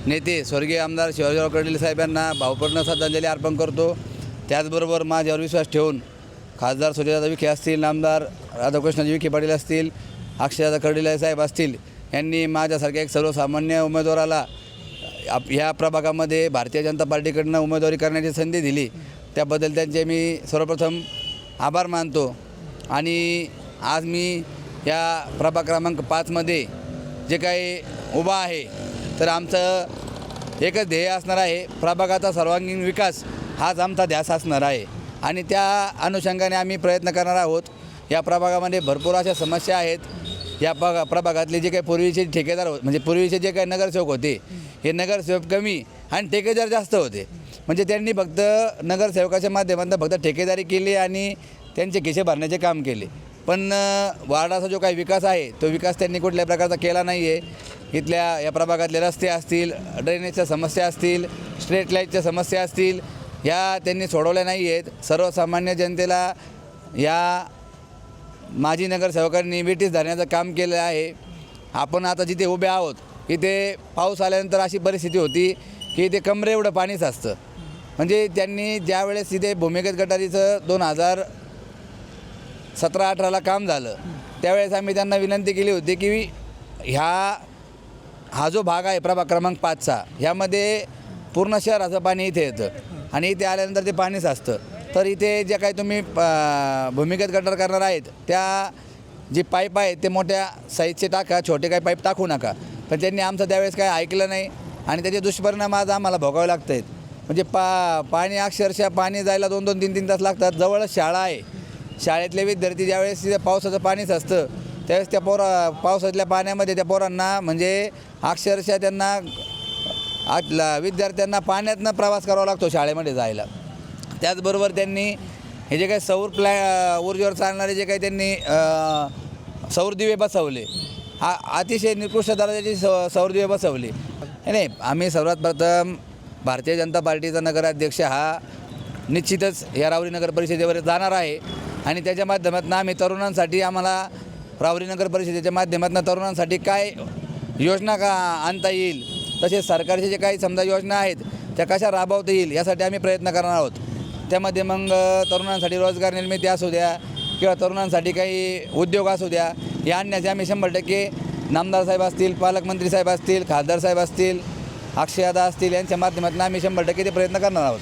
नेते स्वर्गीय आमदार शिवाजीराव कर्डिले साहेब यांना भावपूर्ण श्रद्धांजली अर्पण करतो। त्याचबरोबर माझ्यावर विश्वास ठेवून खासदार सुजयदादा विखे असतील, आमदार राधाकृष्णजी विखे पाटील असतील, अक्षयदादा कर्डिले साहेब असतील, यांनी माझ्यासारख्या एक सर्वसामान्य उमेदवाराला ह्या प्रभागामध्ये भारतीय जनता पार्टीकडून उमेदवारी करण्याची संधी दिली, त्याबद्दल त्यांचे मी सर्वप्रथम आभार मानतो। आणि आज मी या प्रभाग क्रमांक 5मध्ये जे काही उभा आहे, तर आमचं एकच ध्येय असणार आहे, प्रभागाचा सर्वांगीण विकास हाच आमचा ध्यास असणार आहे आणि त्या अनुषंगाने आम्ही प्रयत्न करणार आहोत। या प्रभागामध्ये भरपूर अशा समस्या आहेत। या प्रभागातले जे काही पूर्वीचे ठेकेदार म्हणजे पूर्वीचे जे काही नगरसेवक होते, हे नगरसेवक कमी आणि ठेकेदार जास्त होते। म्हणजे त्यांनी फक्त नगरसेवकाच्या माध्यमातून फक्त ठेकेदारी केली आणि त्यांचे खिसे भरण्याचे काम केले, पण वार्डाचा जो काही विकास आहे तो विकास त्यांनी कुठल्या प्रकारचा केला नाही आहे। इथल्या या प्रभागातले रस्ते असतील, ड्रेनेजच्या समस्या असतील, स्ट्रीट लाईटच्या समस्या असतील, ह्या त्यांनी सोडवल्या नाही आहेत। सर्वसामान्य जनतेला या माजी नगरसेवकांनी वेठीस धरण्याचं काम केलं आहे। आपण आता जिथे उभे आहोत, इथे पाऊस आल्यानंतर अशी परिस्थिती होती की इथे कमरे एवढं पाणीच असतं। म्हणजे त्यांनी ज्यावेळेस इथे भूमिगत गटारीचं 2017-18ला काम झालं, त्यावेळेस आम्ही त्यांना विनंती केली होती की हा जो भाग आहे प्रभाग क्रमांक 5चा, ह्यामध्ये पूर्ण शहराचं पाणी इथे येतं आणि इथे आल्यानंतर ते पाणीच असतं। तर इथे जे काही तुम्ही भूमिगत गटार करणार आहेत, त्या जे पाईप आहेत ते मोठ्या साईजचे टाका, छोटे काही पाईप टाकू नका। पण त्यांनी आमचं त्यावेळेस काही ऐकलं नाही आणि त्याचे दुष्परिणाम आज आम्हाला भोगावे लागत आहेत। म्हणजे पाणी अक्षरशः पाणी जायला 2-2, 3-3 तास लागतात। जवळच शाळा आहे, शाळेतले विद्यार्थी ज्यावेळेस तिथे पावसाचं पाणीच असतं, त्यावेळेस त्या पावसातल्या पाण्यामध्ये त्या पोरांना म्हणजे अक्षरशः त्यांना विद्यार्थ्यांना पाण्यातनं प्रवास करावा लागतो शाळेमध्ये जायला। त्याचबरोबर त्यांनी हे जे काही सौर ऊर्जेवर चालणारे जे काही त्यांनी सौर दिवे बसवले, अतिशय निकृष्ट दर्जाची सौर दिवे बसवले। नाही, आम्ही सर्वात प्रथम भारतीय जनता पार्टीचा नगराध्यक्ष हा निश्चितच या राहुरी नगर परिषदेवर जाणार आहे आणि त्याच्या माध्यमातून आम्ही तरुणांसाठी आम्हाला राहुरी नगर परिषदेच्या माध्यमातून तरुणांसाठी काय योजना का आणता येईल, तसेच सरकारचे जे काही समजा योजना आहेत त्या कशा राबवता येईल यासाठी आम्ही प्रयत्न करणार आहोत। त्यामध्ये मग तरुणांसाठी रोजगार निर्मिती असू द्या किंवा तरुणांसाठी काही उद्योग असू द्या, हे आणण्याचे आम्ही 100% नामदार साहेब असतील, पालकमंत्री साहेब असतील, खासदार साहेब असतील, अक्षयदादा असतील, यांच्या माध्यमातून आम्ही 100% ते प्रयत्न करणार आहोत।